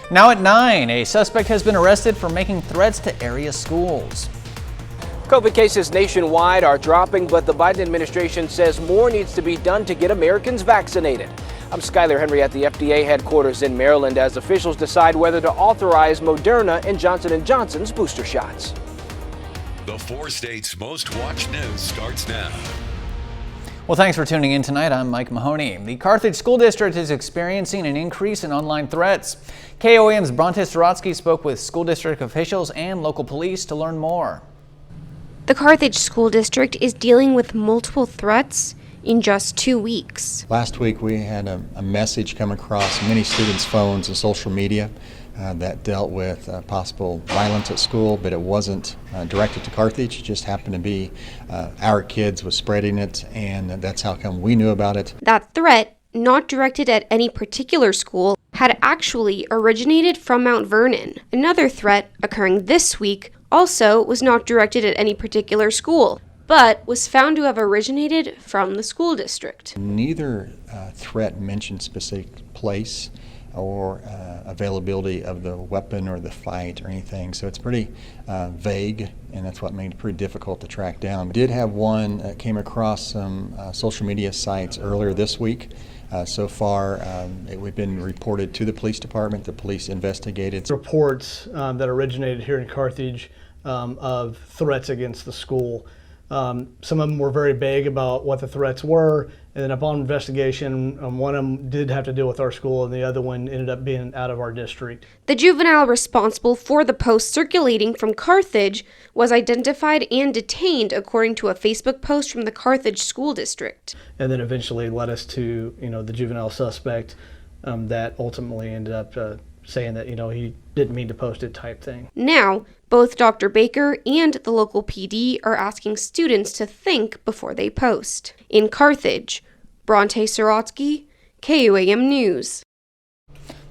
Now at 9, a suspect has been arrested for making threats to area schools. COVID cases nationwide are dropping, but the Biden administration says more needs to be done to get Americans vaccinated. I'm Skylar Henry at the FDA headquarters in Maryland as officials decide whether to authorize Moderna and Johnson & Johnson's booster shots. The 4 states' most watched news starts now. Well, thanks for tuning in tonight. I'm Mike Mahoney. The Carthage School District is experiencing an increase in online threats. KOAM's Bronte Sorotsky spoke with school district officials and local police to learn more. The Carthage School District is dealing with multiple threats in just 2 weeks. Last week we had a message come across many students' phones and social media that dealt with possible violence at school, but it wasn't directed to Carthage. It just happened to be our kids was spreading it, and that's how come we knew about it. That threat, not directed at any particular school, had actually originated from Mount Vernon. Another threat occurring this week also was not directed at any particular school, but was found to have originated from the school district. Neither threat mentioned specific place or availability of the weapon or the fight or anything, so it's pretty vague, and that's what made it pretty difficult to track down. We did have one that came across some social media sites earlier this week. So far, we've been reported to the police department. The police investigated. Reports that originated here in Carthage of threats against the school. Some of them were very vague about what the threats were, and then upon investigation, one of them did have to deal with our school, and the other one ended up being out of our district. The juvenile responsible for the post circulating from Carthage was identified and detained according to a Facebook post from the Carthage School District. And then eventually led us to, the juvenile suspect that ultimately ended up saying that, he didn't mean to post it type thing. Now, both Dr. Baker and the local PD are asking students to think before they post. In Carthage, Bronte Sorotsky, KUAM News.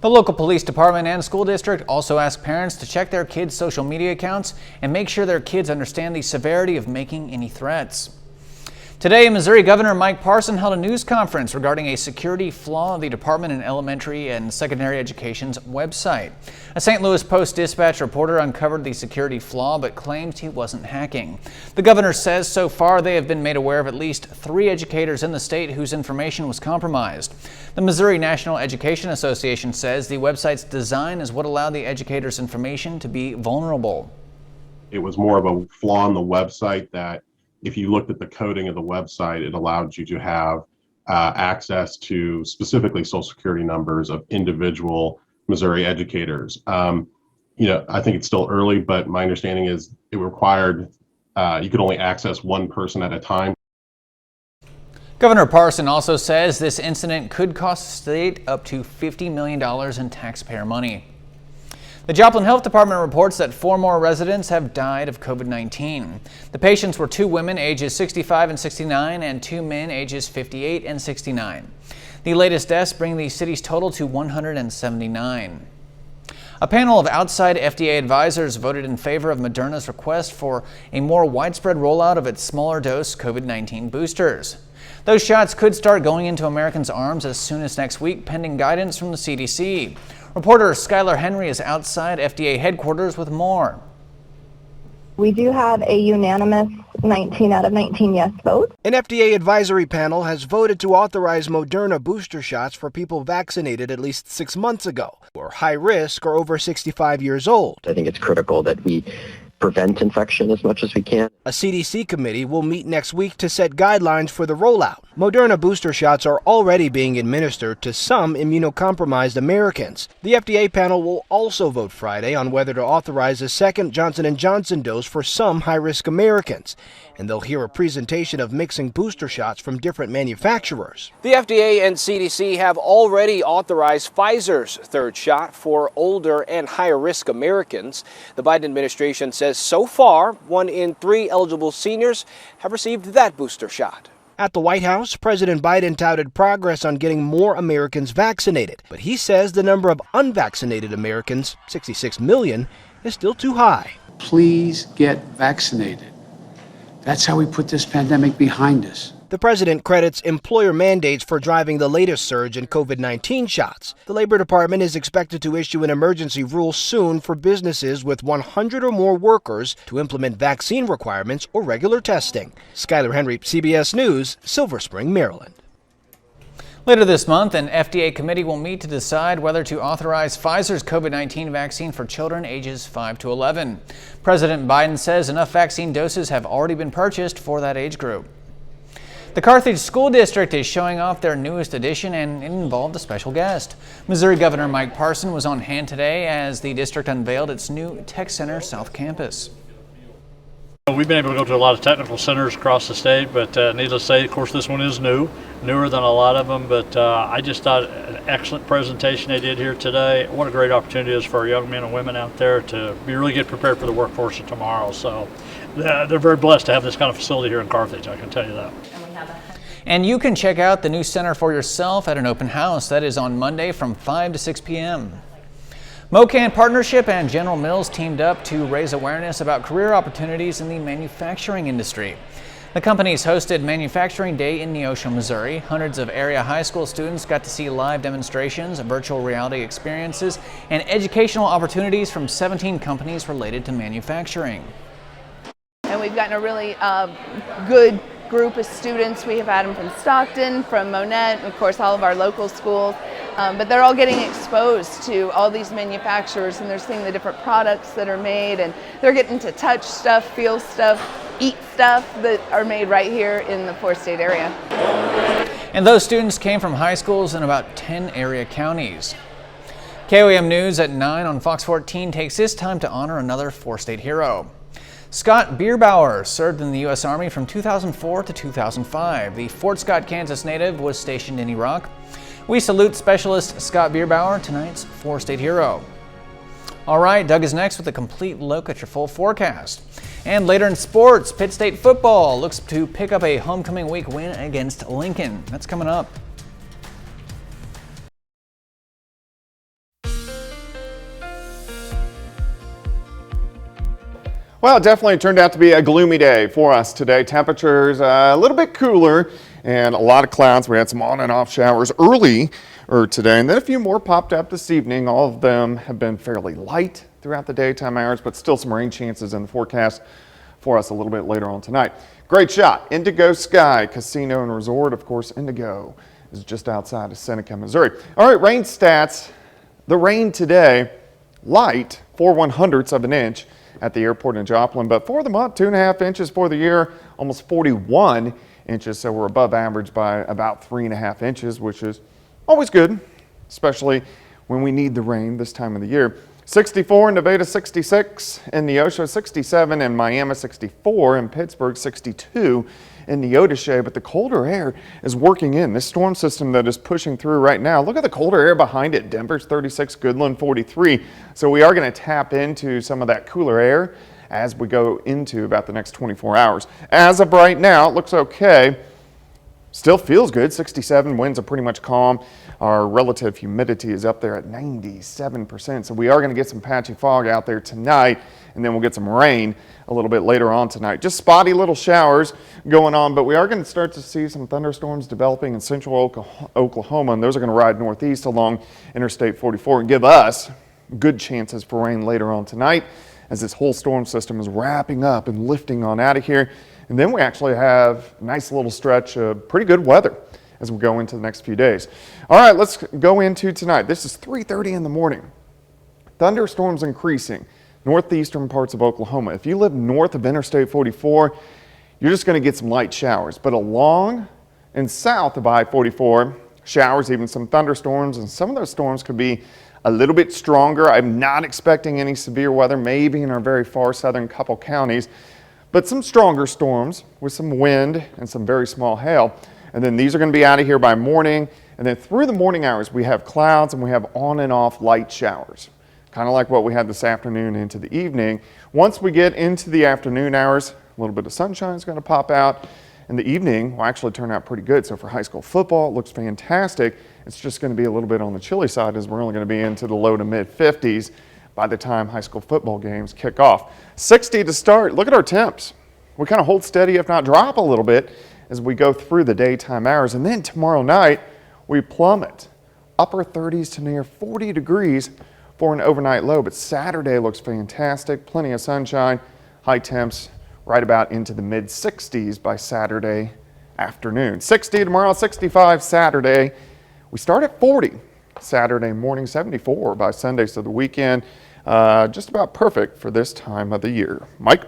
The local police department and school district also ask parents to check their kids' social media accounts and make sure their kids understand the severity of making any threats. Today, Missouri Governor Mike Parson held a news conference regarding a security flaw of the department in elementary and secondary education's website. A St. Louis Post-Dispatch reporter uncovered the security flaw but claimed he wasn't hacking. The governor says so far they have been made aware of at least 3 educators in the state whose information was compromised. The Missouri National Education Association says the website's design is what allowed the educators' information to be vulnerable. It was more of a flaw in the website that if you looked at the coding of the website, it allowed you to have access to specifically Social Security numbers of individual Missouri educators. I think it's still early, but my understanding is it required you could only access one person at a time. Governor Parson also says this incident could cost the state up to $50 million in taxpayer money. The Joplin Health Department reports that 4 more residents have died of COVID-19. The patients were 2 women ages 65 and 69 and 2 men ages 58 and 69. The latest deaths bring the city's total to 179. A panel of outside FDA advisors voted in favor of Moderna's request for a more widespread rollout of its smaller dose COVID-19 boosters. Those shots could start going into Americans' arms as soon as next week, pending guidance from the CDC. Reporter Skylar Henry is outside FDA headquarters with more. We do have a unanimous 19 out of 19 yes vote. An FDA advisory panel has voted to authorize Moderna booster shots for people vaccinated at least 6 months ago, who are high risk or over 65 years old. I think it's critical that we prevent infection as much as we can. A CDC committee will meet next week to set guidelines for the rollout. Moderna booster shots are already being administered to some immunocompromised Americans. The FDA panel will also vote Friday on whether to authorize a second Johnson & Johnson dose for some high-risk Americans. And they'll hear a presentation of mixing booster shots from different manufacturers. The FDA and CDC have already authorized Pfizer's 3rd shot for older and higher-risk Americans. The Biden administration says so far, 1 in 3 eligible seniors have received that booster shot. At the White House, President Biden touted progress on getting more Americans vaccinated. But he says the number of unvaccinated Americans, 66 million, is still too high. Please get vaccinated. That's how we put this pandemic behind us. The president credits employer mandates for driving the latest surge in COVID-19 shots. The Labor Department is expected to issue an emergency rule soon for businesses with 100 or more workers to implement vaccine requirements or regular testing. Skyler Henry, CBS News, Silver Spring, Maryland. Later this month, an FDA committee will meet to decide whether to authorize Pfizer's COVID-19 vaccine for children ages 5 to 11. President Biden says enough vaccine doses have already been purchased for that age group. The Carthage School District is showing off their newest addition, and it involved a special guest. Missouri Governor Mike Parson was on hand today as the district unveiled its new Tech Center South Campus. We've been able to go to a lot of technical centers across the state, but needless to say, of course, this one is newer than a lot of them, but I just thought an excellent presentation they did here today. What a great opportunity it is for our young men and women out there to be really get prepared for the workforce of tomorrow. So they're very blessed to have this kind of facility here in Carthage, I can tell you that. And you can check out the new center for yourself at an open house that is on Monday from 5 to 6 p.m. Mocan Partnership and General Mills teamed up to raise awareness about career opportunities in the manufacturing industry. The companies hosted Manufacturing Day in Neosho, Missouri. Hundreds of area high school students got to see live demonstrations, virtual reality experiences, and educational opportunities from 17 companies related to manufacturing. And we've gotten a really good group of students. We have had them from Stockton, from Monette, and of course all of our local schools. But they're all getting exposed to all these manufacturers, and they're seeing the different products that are made, and they're getting to touch stuff, feel stuff, eat stuff that are made right here in the four-state area. And those students came from high schools in about 10 area counties. KOAM News at 9 on Fox 14 takes this time to honor another four-state hero. Scott Bierbauer served in the U.S. Army from 2004 to 2005. The Fort Scott, Kansas native was stationed in Iraq. We salute Specialist Scott Bierbauer, tonight's four-state hero. All right, Doug is next with a complete look at your full forecast. And later in sports, Pitt State football looks to pick up a homecoming week win against Lincoln. That's coming up. Well, it definitely turned out to be a gloomy day for us today. Temperatures a little bit cooler and a lot of clouds. We had some on and off showers early today, and then a few more popped up this evening. All of them have been fairly light throughout the daytime hours, but still some rain chances in the forecast for us a little bit later on tonight. Great shot. Indigo Sky Casino and Resort. Of course, Indigo is just outside of Seneca, Missouri. All right, rain stats. The rain today, light, 4/100ths of an inch at the airport in Joplin, but for the month, 2.5 inches for the year, almost 41 inches, so we're above average by about 3.5 inches, which is always good, especially when we need the rain this time of the year. 64 in Nevada, 66 in Neosho, 67 in Miami, 64 in Pittsburgh, 62 in Neodesha, but the colder air is working in. This storm system that is pushing through right now, look at the colder air behind it. Denver's 36, Goodland 43. So we are going to tap into some of that cooler air as we go into about the next 24 hours. As of right now, it looks okay. Still feels good. 67, winds are pretty much calm. Our relative humidity is up there at 97%. So we are going to get some patchy fog out there tonight, and then we'll get some rain a little bit later on tonight. Just spotty little showers going on, but we are going to start to see some thunderstorms developing in central Oklahoma, and those are going to ride northeast along Interstate 44 and give us good chances for rain later on tonight as this whole storm system is wrapping up and lifting on out of here. And then we actually have a nice little stretch of pretty good weather as we go into the next few days. All right, let's go into tonight. This is 3:30 in the morning. Thunderstorms increasing northeastern parts of Oklahoma. If you live north of Interstate 44, you're just going to get some light showers. But along and south of I-44, showers, even some thunderstorms, and some of those storms could be a little bit stronger. I'm not expecting any severe weather, maybe in our very far southern couple counties, but some stronger storms with some wind and some very small hail. And then these are going to be out of here by morning. And then through the morning hours, we have clouds and we have on and off light showers, kind of like what we had this afternoon into the evening. Once we get into the afternoon hours, a little bit of sunshine is going to pop out. And the evening will actually turn out pretty good. So for high school football, it looks fantastic. It's just going to be a little bit on the chilly side as we're only going to be into the low to mid 50s by the time high school football games kick off. 60 to start. Look at our temps. We kind of hold steady, if not drop a little bit, as we go through the daytime hours. And then tomorrow night, we plummet upper 30s to near 40 degrees for an overnight low. But Saturday looks fantastic. Plenty of sunshine. High temps right about into the mid 60s by Saturday afternoon. 60 tomorrow, 65 Saturday. We start at 40 Saturday morning, 74 by Sunday. So the weekend, just about perfect for this time of the year. Mike?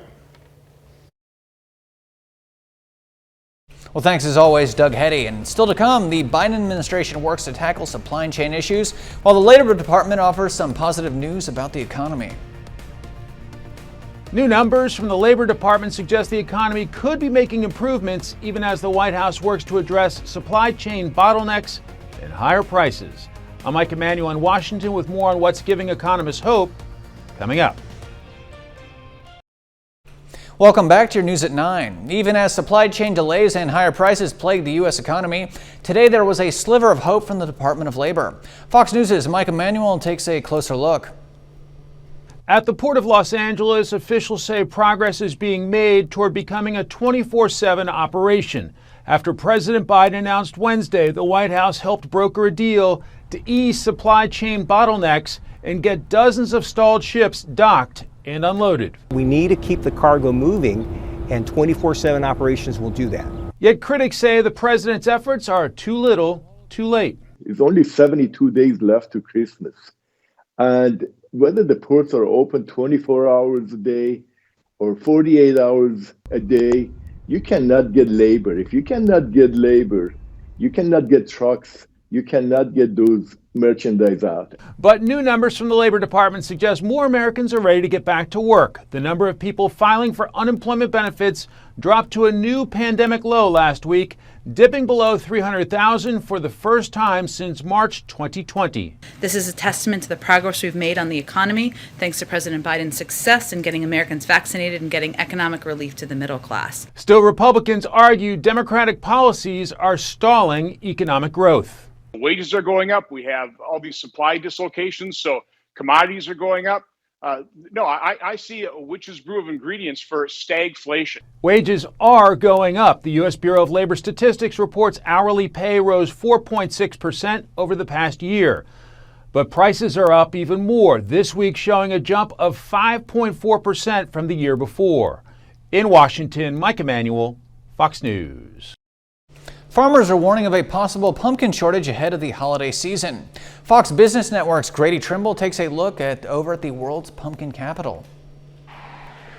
Well, thanks as always, Doug Heddy. And still to come, the Biden administration works to tackle supply chain issues, while the Labor Department offers some positive news about the economy. New numbers from the Labor Department suggest the economy could be making improvements even as the White House works to address supply chain bottlenecks and higher prices. I'm Mike Emanuel in Washington with more on what's giving economists hope coming up. Welcome back to your News at 9. Even as supply chain delays and higher prices plague the U.S. economy, today there was a sliver of hope from the Department of Labor. Fox News' Mike Emanuel takes a closer look. At the Port of Los Angeles, officials say progress is being made toward becoming a 24/7 operation. After President Biden announced Wednesday the White House helped broker a deal to ease supply chain bottlenecks and get dozens of stalled ships docked and unloaded. We need to keep the cargo moving, and 24/7 operations will do that. Yet critics say the president's efforts are too little, too late. It's only 72 days left to Christmas. And whether the ports are open 24 hours a day or 48 hours a day, you cannot get labor. If you cannot get labor, you cannot get trucks, you cannot get those merchandise out. But new numbers from the Labor Department suggest more Americans are ready to get back to work. The number of people filing for unemployment benefits dropped to a new pandemic low last week, dipping below 300,000 for the first time since March 2020. This is a testament to the progress we've made on the economy, thanks to President Biden's success in getting Americans vaccinated and getting economic relief to the middle class. Still, Republicans argue Democratic policies are stalling economic growth. Wages are going up. We have all these supply dislocations, so commodities are going up. I see a witch's brew of ingredients for stagflation. Wages are going up. The U.S. Bureau of Labor Statistics reports hourly pay rose 4.6% over the past year. But prices are up even more, this week showing a jump of 5.4% from the year before. In Washington, Mike Emanuel, Fox News. Farmers are warning of a possible pumpkin shortage ahead of the holiday season. Fox Business Network's Grady Trimble takes a look over at the world's pumpkin capital.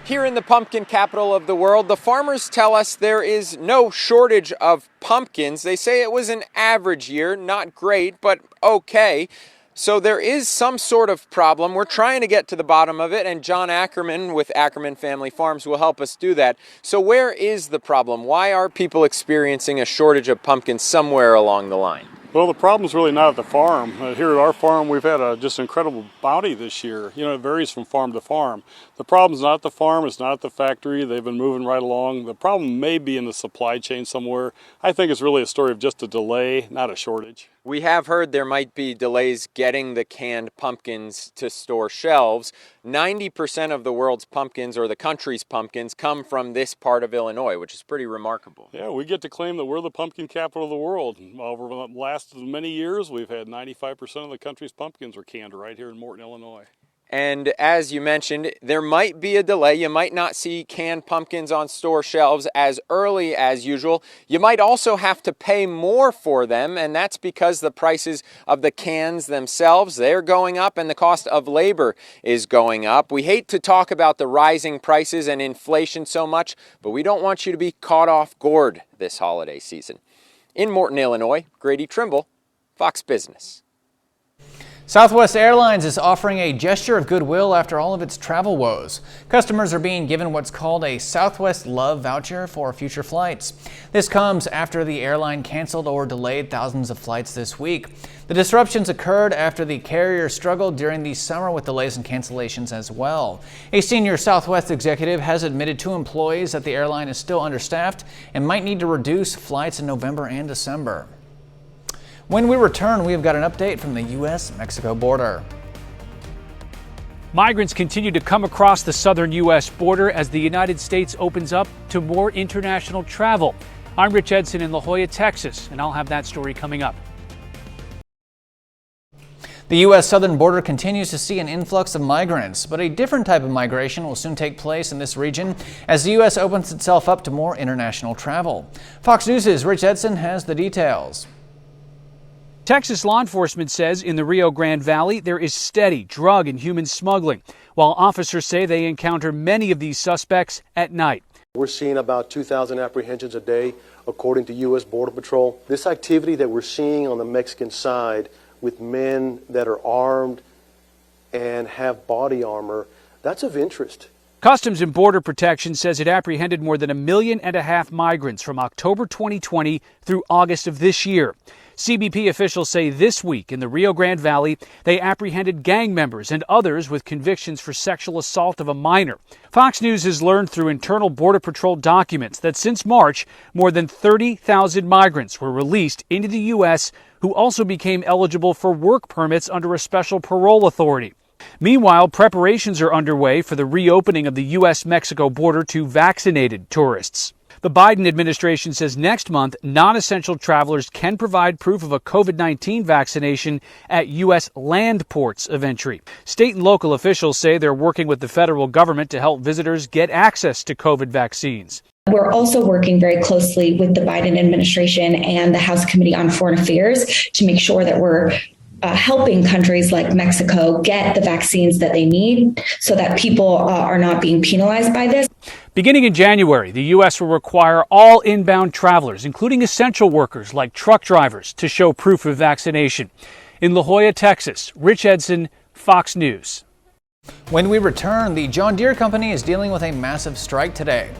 Here in the pumpkin capital of the world, the farmers tell us there is no shortage of pumpkins. They say it was an average year, not great, but okay. So there is some sort of problem. We're trying to get to the bottom of it, and John Ackerman with Ackerman Family Farms will help us do that. So where is the problem? Why are people experiencing a shortage of pumpkins somewhere along the line? Well, the problem's really not at the farm. Here at our farm, we've had a just incredible bounty this year. You know, it varies from farm to farm. The problem's not at the farm, it's not at the factory. They've been moving right along. The problem may be in the supply chain somewhere. I think it's really a story of just a delay, not a shortage. We have heard there might be delays getting the canned pumpkins to store shelves. 90% of the world's pumpkins, or the country's pumpkins, come from this part of Illinois, which is pretty remarkable. Yeah, we get to claim that we're the pumpkin capital of the world. Over the last many years, we've had 95% of the country's pumpkins were canned right here in Morton, Illinois. And as you mentioned, there might be a delay. You might not see canned pumpkins on store shelves as early as usual. You might also have to pay more for them, and that's because the prices of the cans themselves, they're going up, and the cost of labor is going up. We hate to talk about the rising prices and inflation so much, but we don't want you to be caught off guard this holiday season. In Morton, Illinois, Grady Trimble, Fox Business. Southwest Airlines is offering a gesture of goodwill after all of its travel woes. Customers are being given what's called a Southwest Love voucher for future flights. This comes after the airline canceled or delayed thousands of flights this week. The disruptions occurred after the carrier struggled during the summer with delays and cancellations as well. A senior Southwest executive has admitted to employees that the airline is still understaffed and might need to reduce flights in November and December. When we return, we have got an update from the U.S.-Mexico border. Migrants continue to come across the southern U.S. border as the United States opens up to more international travel. I'm Rich Edson in La Jolla, Texas, and I'll have that story coming up. The U.S. southern border continues to see an influx of migrants, but a different type of migration will soon take place in this region as the U.S. opens itself up to more international travel. Fox News' Rich Edson has the details. Texas law enforcement says in the Rio Grande Valley there is steady drug and human smuggling, while officers say they encounter many of these suspects at night. We're seeing about 2,000 apprehensions a day, according to U.S. Border Patrol. This activity that we're seeing on the Mexican side with men that are armed and have body armor, that's of interest. Customs and Border Protection says it apprehended more than 1.5 million migrants from October 2020 through August of this year. CBP officials say this week in the Rio Grande Valley, they apprehended gang members and others with convictions for sexual assault of a minor. Fox News has learned through internal Border Patrol documents that since March, more than 30,000 migrants were released into the U.S. who also became eligible for work permits under a special parole authority. Meanwhile, preparations are underway for the reopening of the U.S.-Mexico border to vaccinated tourists. The Biden administration says next month, non-essential travelers can provide proof of a COVID-19 vaccination at U.S. land ports of entry. State and local officials say they're working with the federal government to help visitors get access to COVID vaccines. We're also working very closely with the Biden administration and the House Committee on Foreign Affairs to make sure that we're helping countries like Mexico get the vaccines that they need so that people are not being penalized by this. Beginning in January, the U.S. will require all inbound travelers, including essential workers like truck drivers, to show proof of vaccination. In La Jolla, Texas, Rich Edson, Fox News. When we return, the John Deere company is dealing with a massive strike today.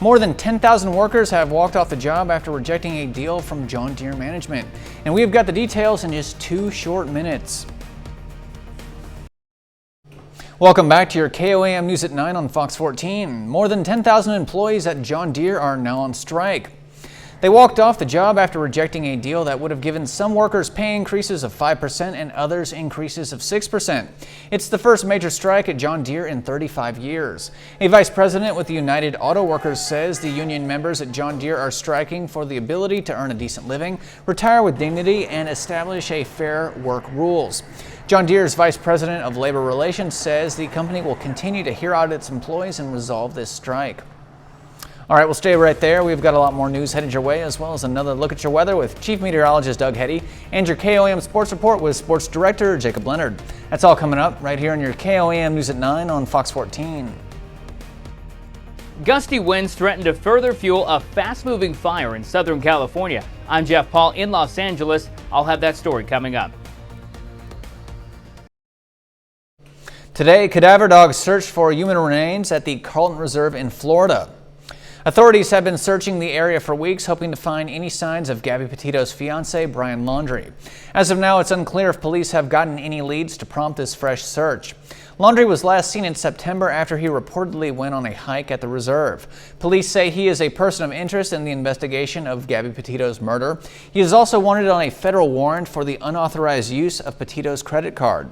More than 10,000 workers have walked off the job after rejecting a deal from John Deere management. And we've got the details in just 2 short minutes. Welcome back to your KOAM News at 9 on Fox 14. More than 10,000 employees at John Deere are now on strike. They walked off the job after rejecting a deal that would have given some workers pay increases of 5% and others increases of 6%. It's the first major strike at John Deere in 35 years. A vice president with the United Auto Workers says the union members at John Deere are striking for the ability to earn a decent living, retire with dignity, and establish a fair work rules. John Deere's vice president of labor relations says the company will continue to hear out its employees and resolve this strike. All right, we'll stay right there. We've got a lot more news headed your way, as well as another look at your weather with Chief Meteorologist Doug Heddy and your KOAM Sports Report with Sports Director Jacob Leonard. That's all coming up right here on your KOAM News at 9 on Fox 14. Gusty winds threaten to further fuel a fast-moving fire in Southern California. I'm Jeff Paul in Los Angeles. I'll have that story coming up. Today, cadaver dogs searched for human remains at the Carlton Reserve in Florida. Authorities have been searching the area for weeks, hoping to find any signs of Gabby Petito's fiancé, Brian Laundrie. As of now, it's unclear if police have gotten any leads to prompt this fresh search. Laundrie was last seen in September after he reportedly went on a hike at the reserve. Police say he is a person of interest in the investigation of Gabby Petito's murder. He is also wanted on a federal warrant for the unauthorized use of Petito's credit card.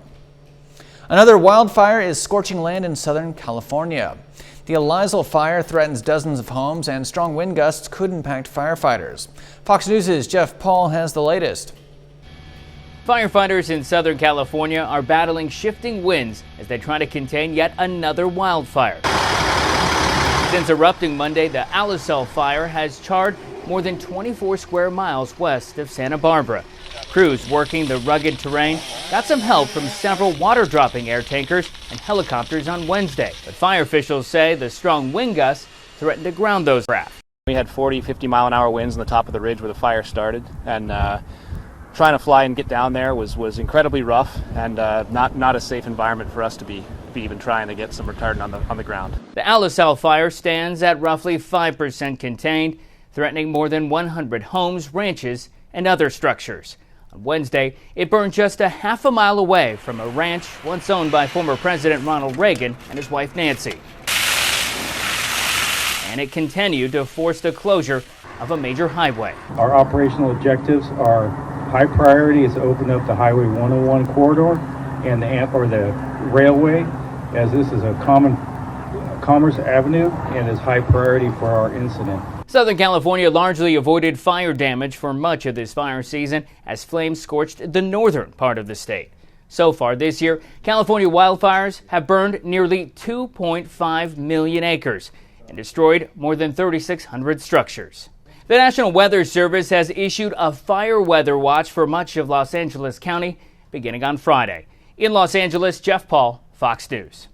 Another wildfire is scorching land in Southern California. The Elizal fire threatens dozens of homes, and strong wind gusts could impact firefighters. Fox News' Jeff Paul has the latest. Firefighters in Southern California are battling shifting winds as they try to contain yet another wildfire. Since erupting Monday, the Elizal fire has charred more than 24 square miles west of Santa Barbara. Crews working the rugged terrain got some help from several water-dropping air tankers and helicopters on Wednesday. But fire officials say the strong wind gusts threatened to ground those craft. We had 40, 50 mile an hour winds on the top of the ridge where the fire started, and trying to fly and get down there was incredibly rough and not a safe environment for us to be even trying to get some retardant on the ground. The Elizal fire stands at roughly 5% contained, threatening more than 100 homes, ranches, and other structures. On Wednesday, it burned just a half a mile away from a ranch once owned by former President Ronald Reagan and his wife Nancy. And it continued to force the closure of a major highway. Our operational objectives are high priority is to open up the Highway 101 corridor and the railway, as this is a common commerce avenue and is high priority for our incident. Southern California largely avoided fire damage for much of this fire season as flames scorched the northern part of the state. So far this year, California wildfires have burned nearly 2.5 million acres and destroyed more than 3,600 structures. The National Weather Service has issued a fire weather watch for much of Los Angeles County beginning on Friday. In Los Angeles, Jeff Paul, Fox News.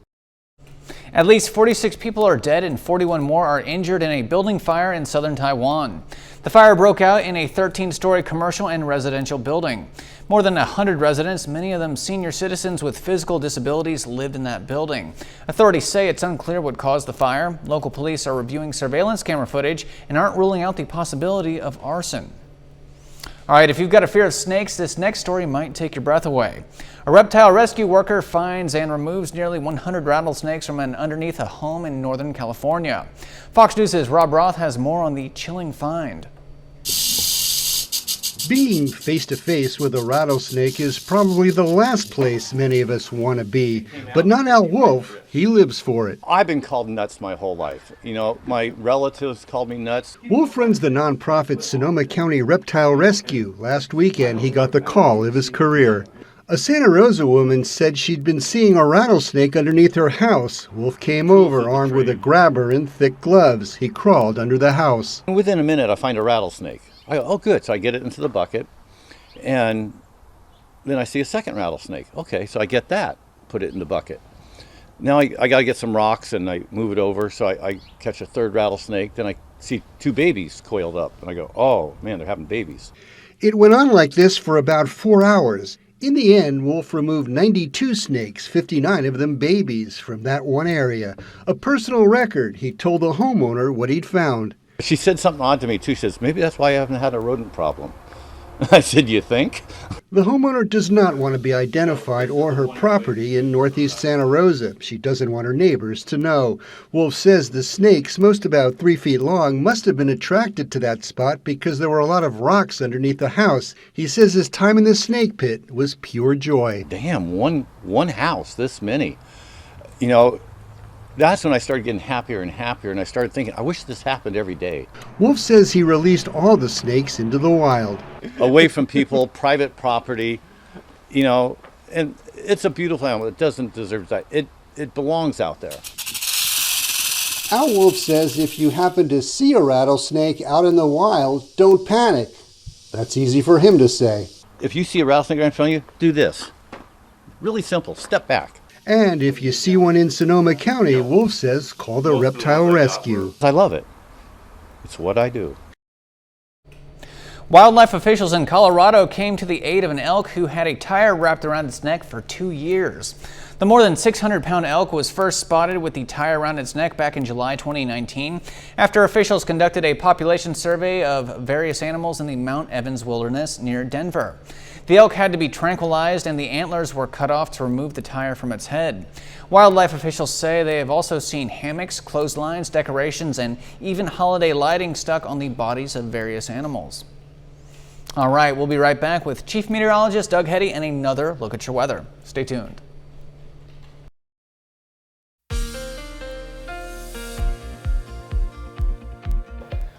At least 46 people are dead and 41 more are injured in a building fire in southern Taiwan. The fire broke out in a 13-story commercial and residential building. More than 100 residents, many of them senior citizens with physical disabilities, lived in that building. Authorities say it's unclear what caused the fire. Local police are reviewing surveillance camera footage and aren't ruling out the possibility of arson. All right, if you've got a fear of snakes, this next story might take your breath away. A reptile rescue worker finds and removes nearly 100 rattlesnakes from underneath a home in Northern California. Fox News' Rob Roth has more on the chilling find. Being face-to-face with a rattlesnake is probably the last place many of us want to be, but not Al Wolf. He lives for it. I've been called nuts my whole life. You know, my relatives called me nuts. Wolf runs the nonprofit Sonoma County Reptile Rescue. Last weekend, he got the call of his career. A Santa Rosa woman said she'd been seeing a rattlesnake underneath her house. Wolf came over armed with a grabber and thick gloves. He crawled under the house. Within a minute, I find a rattlesnake. I go, oh, good. So I get it into the bucket, and then I see a second rattlesnake. Okay, so I get that, put it in the bucket. Now I got to get some rocks, and I move it over, so I catch a third rattlesnake. Then I see two babies coiled up, and I go, oh, man, they're having babies. It went on like this for about 4 hours. In the end, Wolf removed 92 snakes, 59 of them babies, from that one area. A personal record. He told the homeowner what he'd found. She said something odd to me, too. She says, maybe that's why I haven't had a rodent problem. I said, you think? The homeowner does not want to be identified or her property in northeast Santa Rosa. She doesn't want her neighbors to know. Wolf says the snakes, most about 3 feet long, must have been attracted to that spot because there were a lot of rocks underneath the house. He says his time in the snake pit was pure joy. Damn, one house, this many. You know, that's when I started getting happier and happier, and I started thinking, I wish this happened every day. Wolf says he released all the snakes into the wild. Away from people, private property, you know, and it's a beautiful animal. It doesn't deserve that. It belongs out there. Al Wolf says if you happen to see a rattlesnake out in the wild, don't panic. That's easy for him to say. If you see a rattlesnake right in front of you, do this. Really simple. Step back. And if you see one in Sonoma County, Wolf says call the Reptile Rescue. I love it. It's what I do. Wildlife officials in Colorado came to the aid of an elk who had a tire wrapped around its neck for 2 years. The more than 600-pound elk was first spotted with the tire around its neck back in July 2019 after officials conducted a population survey of various animals in the Mount Evans Wilderness near Denver. The elk had to be tranquilized and the antlers were cut off to remove the tire from its head. Wildlife officials say they have also seen hammocks, clotheslines, decorations, and even holiday lighting stuck on the bodies of various animals. All right, we'll be right back with Chief Meteorologist Doug Hetty and another look at your weather. Stay tuned.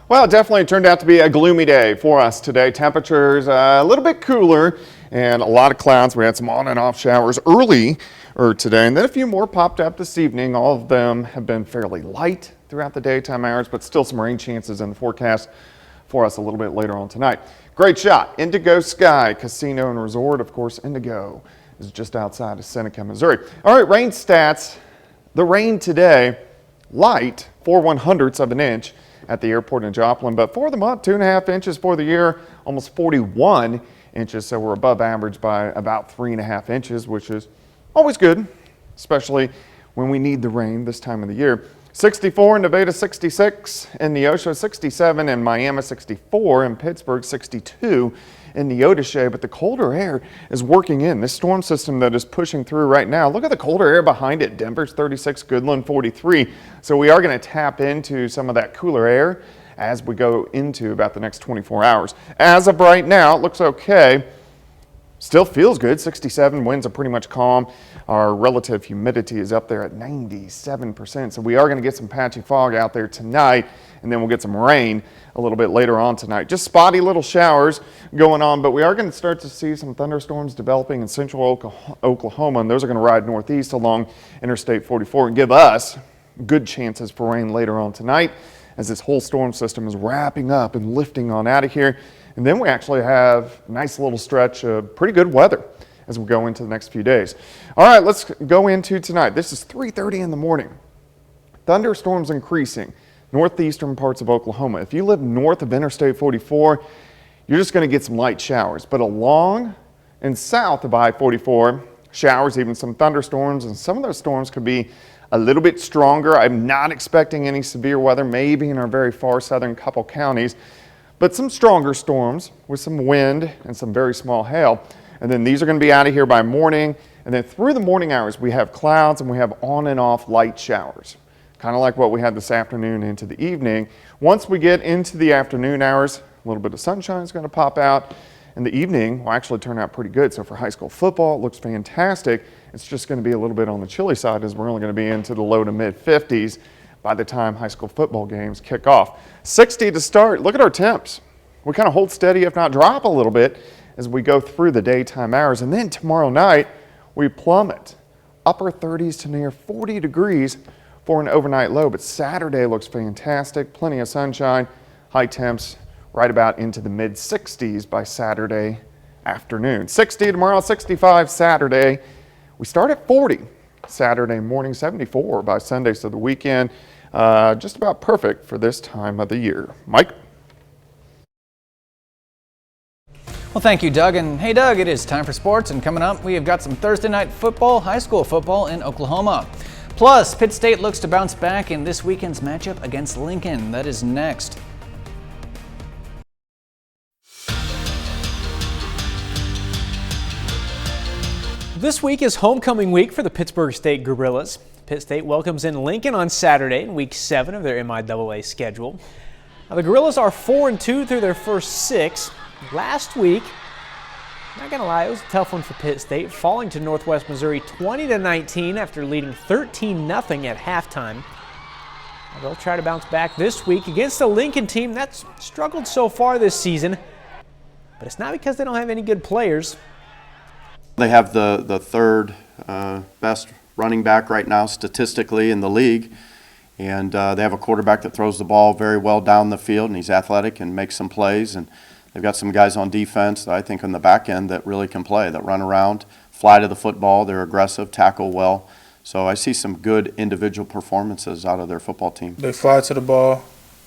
Well, it definitely turned out to be a gloomy day for us today. Temperatures a little bit cooler and a lot of clouds. We had some on and off showers early today, and then a few more popped up this evening. All of them have been fairly light throughout the daytime hours, but still some rain chances in the forecast for us a little bit later on tonight. Great shot. Indigo Sky Casino and Resort. Of course, Indigo is just outside of Seneca, Missouri. All right, rain stats. The rain today, light, 4/100ths of an inch at the airport in Joplin, but for the month, 2.5 inches for the year, almost 41 inches, so we're above average by about 3.5 inches, which is always good, especially when we need the rain this time of the year. 64 in Nevada, 66 in Neosho, 67 in Miami, 64 in Pittsburgh, 62 in Neodesha, but the colder air is working in. This storm system that is pushing through right now, look at the colder air behind it. Denver's 36, Goodland 43. So we are going to tap into some of that cooler air as we go into about the next 24 hours. As of right now, it looks okay. Still feels good. 67, winds are pretty much calm. Our relative humidity is up there at 97%. So we are going to get some patchy fog out there tonight, and then we'll get some rain a little bit later on tonight. Just spotty little showers going on, but we are going to start to see some thunderstorms developing in central Oklahoma, and those are going to ride northeast along Interstate 44 and give us good chances for rain later on tonight as this whole storm system is wrapping up and lifting on out of here. And then we actually have a nice little stretch of pretty good weather as we go into the next few days. All right, let's go into tonight. This is 3:30 in the morning. Thunderstorms increasing northeastern parts of Oklahoma. If you live north of Interstate 44, you're just going to get some light showers. But along and south of I-44, showers, even some thunderstorms, and some of those storms could be a little bit stronger. I'm not expecting any severe weather, maybe in our very far southern couple counties, but some stronger storms with some wind and some very small hail. And then these are going to be out of here by morning. And then through the morning hours, we have clouds and we have on and off light showers, kind of like what we had this afternoon into the evening. Once we get into the afternoon hours, a little bit of sunshine is going to pop out, and the evening will actually turn out pretty good. So for high school football, it looks fantastic. It's just going to be a little bit on the chilly side as we're only going to be into the low to mid 50s by the time high school football games kick off. 60 to start. Look at our temps. We kind of hold steady, if not drop a little bit, as we go through the daytime hours. And then tomorrow night, we plummet upper 30s to near 40 degrees for an overnight low. But Saturday looks fantastic. Plenty of sunshine, high temps right about into the mid 60s by Saturday afternoon. 60 tomorrow, 65 Saturday. We start at 40 Saturday morning, 74 by Sunday. So the weekend, just about perfect for this time of the year. Mike? Well, thank you, Doug. And hey, Doug, it is time for sports. And coming up, we have got some Thursday night football, high school football in Oklahoma. Plus, Pitt State looks to bounce back in this weekend's matchup against Lincoln. That is next. This week is homecoming week for the Pittsburg State Gorillas. Pitt State welcomes in Lincoln on Saturday in week 7 of their MIAA schedule. Now, the Gorillas are 4-2 through their first 6. Last week, not going to lie, it was a tough one for Pitt State, falling to Northwest Missouri 20-19 after leading 13-0 at halftime. Now, they'll try to bounce back this week against a Lincoln team that's struggled so far this season, but it's not because they don't have any good players. They have the third best running back right now statistically in the league, and they have a quarterback that throws the ball very well down the field, and he's athletic and makes some plays, and they've got some guys on defense that I think on the back end that really can play, that run around, fly to the football, they're aggressive, tackle well. So I see some good individual performances out of their football team. They fly to the ball,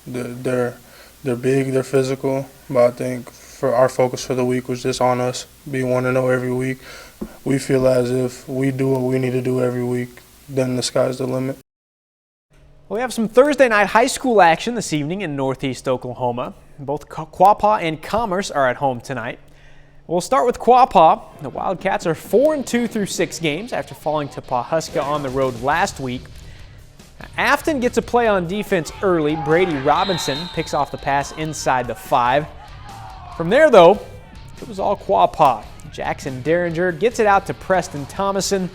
they're big, they're physical, but I think for our focus for the week was just on us, be 1-0 every week. We feel as if we do what we need to do every week, then the sky's the limit. We have some Thursday night high school action this evening in northeast Oklahoma. Both Quapaw and Commerce are at home tonight. We'll start with Quapaw. The Wildcats are 4-2 through 6 games after falling to Pawhuska on the road last week. Afton gets a play on defense early. Brady Robinson picks off the pass inside the 5. From there, though, it was all Quapaw. Jackson Derringer gets it out to Preston Thomason.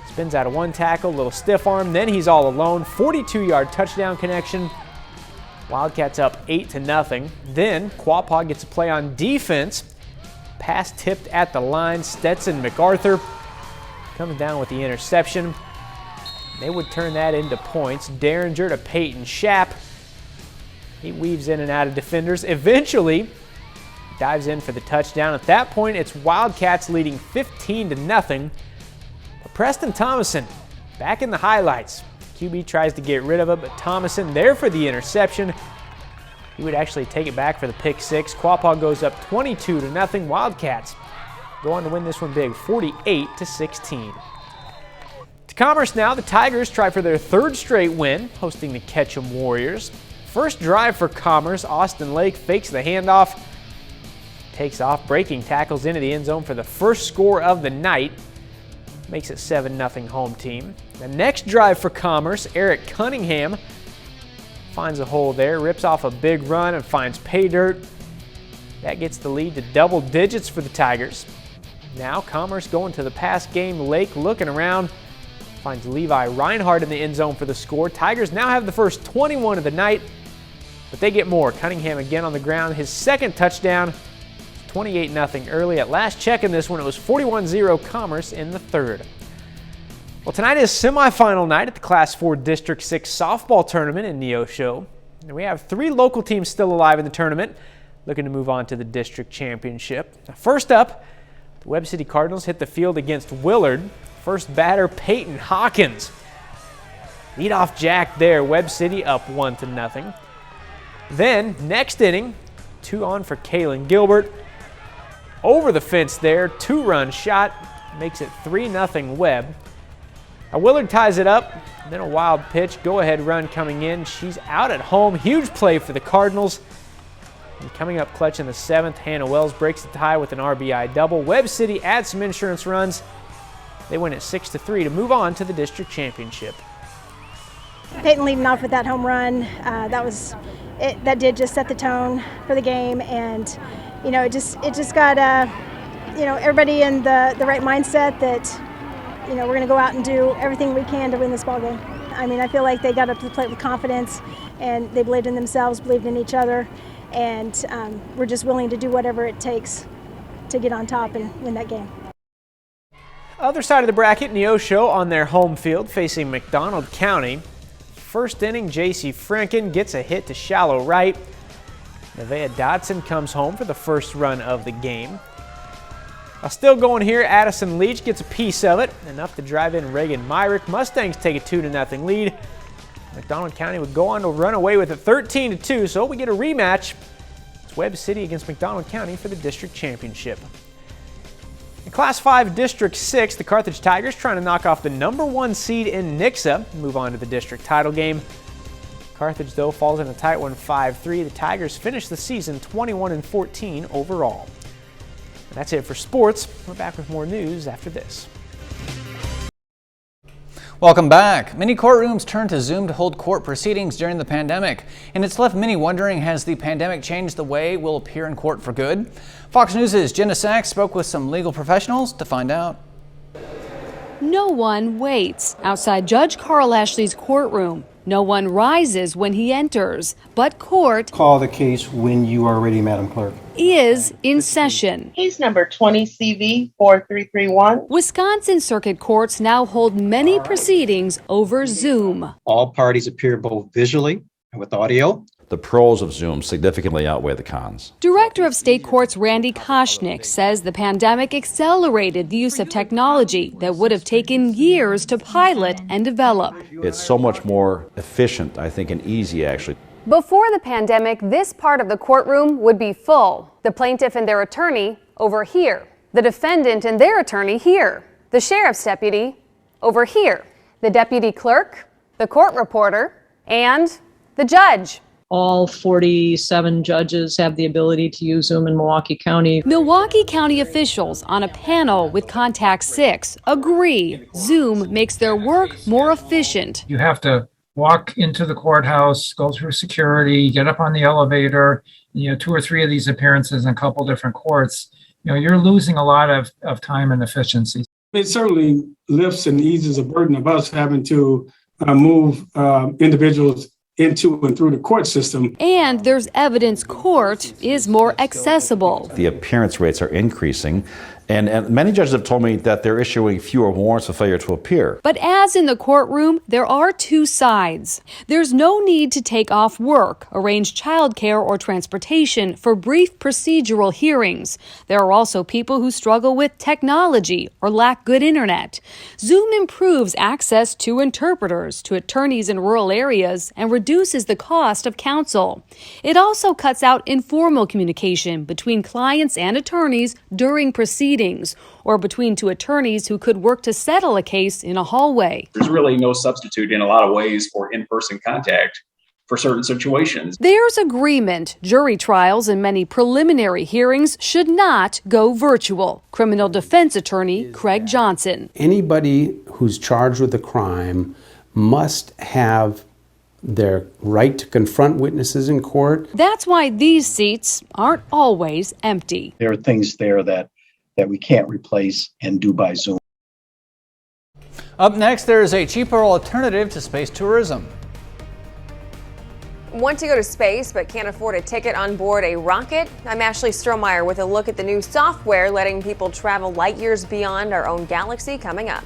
Spins out of one tackle, little stiff arm, then he's all alone. 42-yard touchdown connection. Wildcats up 8-0. Then Quapaw gets a play on defense. Pass tipped at the line. Stetson MacArthur comes down with the interception. They would turn that into points. Derringer to Peyton Schapp. He weaves in and out of defenders. Eventually, dives in for the touchdown. At that point, it's Wildcats leading 15-0. But Preston Thomason back in the highlights. QB tries to get rid of it, but Thomason there for the interception. He would actually take it back for the pick 6. Quapaw goes up 22-0. Wildcats go on to win this one big, 48-16. To Commerce now, the Tigers try for their 3rd straight win, hosting the Ketchum Warriors. First drive for Commerce, Austin Lake fakes the handoff, takes off, breaking tackles into the end zone for the first score of the night. Makes it 7-0 home team. The next drive for Commerce, Eric Cunningham finds a hole there, rips off a big run and finds pay dirt. That gets the lead to double digits for the Tigers. Now Commerce going to the pass game. Lake looking around, finds Levi Reinhardt in the end zone for the score. Tigers now have the first 21 of the night, but they get more. Cunningham again on the ground, his second touchdown. 28-0 early. At last check in this one, it was 41-0 Commerce in the third. Well, tonight is semifinal night at the Class 4 District 6 softball tournament in Neosho. And we have 3 local teams still alive in the tournament, looking to move on to the district championship. Now, first up, the Webb City Cardinals hit the field against Willard. First batter, Peyton Hawkins. Leadoff jack there, Webb City up 1-0. Then, next inning, 2 on for Kalen Gilbert. Over the fence there, 2-run shot, makes it 3-0 Webb. Now Willard ties it up, then a wild pitch, go-ahead run coming in. She's out at home, huge play for the Cardinals. And coming up clutch in the 7th, Hannah Wells breaks the tie with an RBI double. Webb City adds some insurance runs. They win it 6-3 to move on to the district championship. Peyton leading off with that home run, that did just set the tone for the game, and it just got everybody in the right mindset that we're going to go out and do everything we can to win this ball game. I mean, I feel like they got up to the plate with confidence, and they believed in themselves, believed in each other, and we're just willing to do whatever it takes to get on top and win that game. Other side of the bracket, Neosho on their home field facing McDonald County. First inning, J.C. Franken gets a hit to shallow right. Nevaeh Dodson comes home for the first run of the game. Still going here, Addison Leach gets a piece of it, enough to drive in Reagan Myrick. Mustangs take a 2-0 lead. McDonald County would go on to run away with it 13-2, so we get a rematch. It's Webb City against McDonald County for the district championship. In Class 5 District 6, the Carthage Tigers trying to knock off the #1 seed in Nixa and move on to the district title game. Carthage, though, falls in a tight one 5-3. The Tigers finish the season 21-14 overall. And that's it for sports. We're back with more news after this. Welcome back. Many courtrooms turned to Zoom to hold court proceedings during the pandemic, and it's left many wondering, has the pandemic changed the way we'll appear in court for good? Fox News' Jenna Sachs spoke with some legal professionals to find out. No one waits outside Judge Carl Ashley's courtroom. No one rises when he enters, but court Call the case when you are ready, Madam Clerk. Is in session. Case number 20CV4331. Wisconsin circuit courts now hold many proceedings over Zoom. All parties appear both visually and with audio. The pros of Zoom significantly outweigh the cons. Director of State Courts Randy Koshnick says the pandemic accelerated the use of technology that would have taken years to pilot and develop. It's so much more efficient, I think, and easy, actually. Before the pandemic, this part of the courtroom would be full. The plaintiff and their attorney over here. The defendant and their attorney here. The sheriff's deputy over here. The deputy clerk, the court reporter, and the judge. All 47 judges have the ability to use Zoom in Milwaukee County. Milwaukee County officials on a panel with Contact 6 agree Zoom makes their work more efficient. You have to walk into the courthouse, go through security, get up on the elevator, 2 or 3 of these appearances in a couple different courts. You're losing a lot of time and efficiency. It certainly lifts and eases a burden of us having to move individuals into and through the court system. And there's evidence court is more accessible. The appearance rates are increasing, and many judges have told me that they're issuing fewer warrants for failure to appear. But as in the courtroom, there are 2 sides. There's no need to take off work, arrange childcare or transportation for brief procedural hearings. There are also people who struggle with technology or lack good internet. Zoom improves access to interpreters to attorneys in rural areas and reduces the cost of counsel. It also cuts out informal communication between clients and attorneys during proceedings, or between 2 attorneys who could work to settle a case in a hallway. There's really no substitute in a lot of ways for in-person contact for certain situations. There's agreement. Jury trials and many preliminary hearings should not go virtual. Criminal defense attorney Craig Johnson. Anybody who's charged with a crime must have their right to confront witnesses in court. That's why these seats aren't always empty. There are things there that that we can't replace and do by Zoom. Up next, there is a cheaper alternative to space tourism. Want to go to space but can't afford a ticket on board a rocket? I'm Ashley Strohmeyer with a look at the new software letting people travel light years beyond our own galaxy coming up.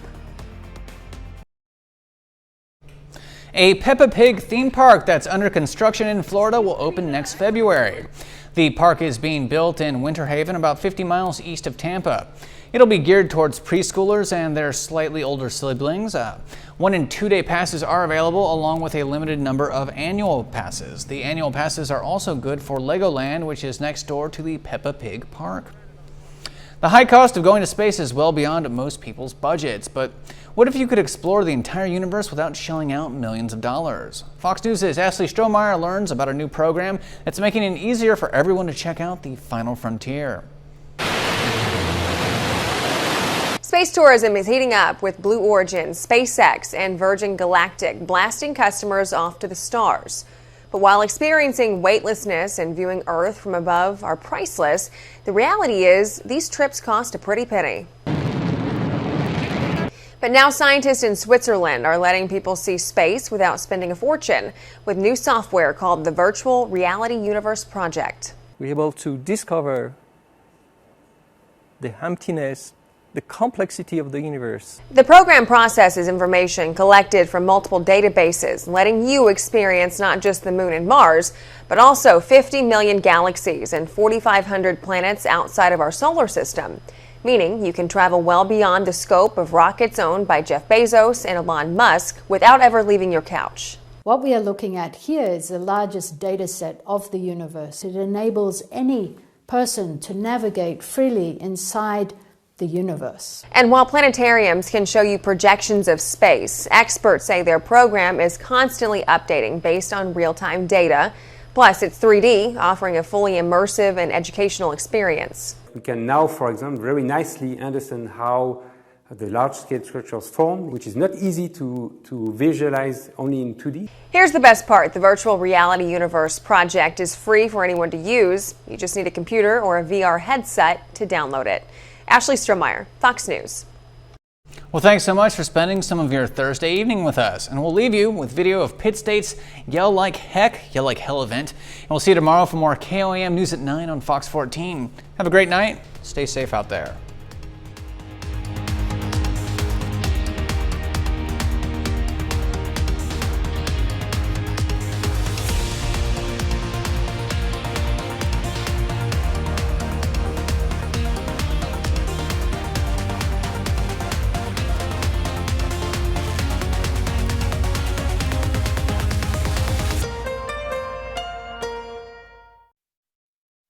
A Peppa Pig theme park that's under construction in Florida will open next February. The park is being built in Winter Haven, about 50 miles east of Tampa. It'll be geared towards preschoolers and their slightly older siblings. 1- and 2-day passes are available, along with a limited number of annual passes. The annual passes are also good for Legoland, which is next door to the Peppa Pig park. The high cost of going to space is well beyond most people's budgets, but what if you could explore the entire universe without shelling out millions of dollars? Fox News' Ashley Strohmeyer learns about a new program that's making it easier for everyone to check out the final frontier. Space tourism is heating up with Blue Origin, SpaceX, and Virgin Galactic blasting customers off to the stars. But while experiencing weightlessness and viewing Earth from above are priceless, the reality is these trips cost a pretty penny. But now scientists in Switzerland are letting people see space without spending a fortune with new software called the Virtual Reality Universe Project. We're able to discover the emptiness, the complexity of the universe. The program processes information collected from multiple databases, letting you experience not just the moon and Mars, but also 50 million galaxies and 4,500 planets outside of our solar system, meaning you can travel well beyond the scope of rockets owned by Jeff Bezos and Elon Musk without ever leaving your couch. What we are looking at here is the largest data set of the universe. It enables any person to navigate freely inside the universe. And while planetariums can show you projections of space, experts say their program is constantly updating based on real-time data. Plus, it's 3D, offering a fully immersive and educational experience. We can now, for example, very nicely understand how the large-scale structures form, which is not easy to visualize only in 2D. Here's the best part. The Virtual Reality Universe project is free for anyone to use. You just need a computer or a VR headset to download it. Ashley Strohmeyer, Fox News. Well, thanks so much for spending some of your Thursday evening with us. And we'll leave you with video of Pitt State's Yell Like Heck, Yell Like Hell event. And we'll see you tomorrow for more KOAM News at 9 on Fox 14. Have a great night. Stay safe out there.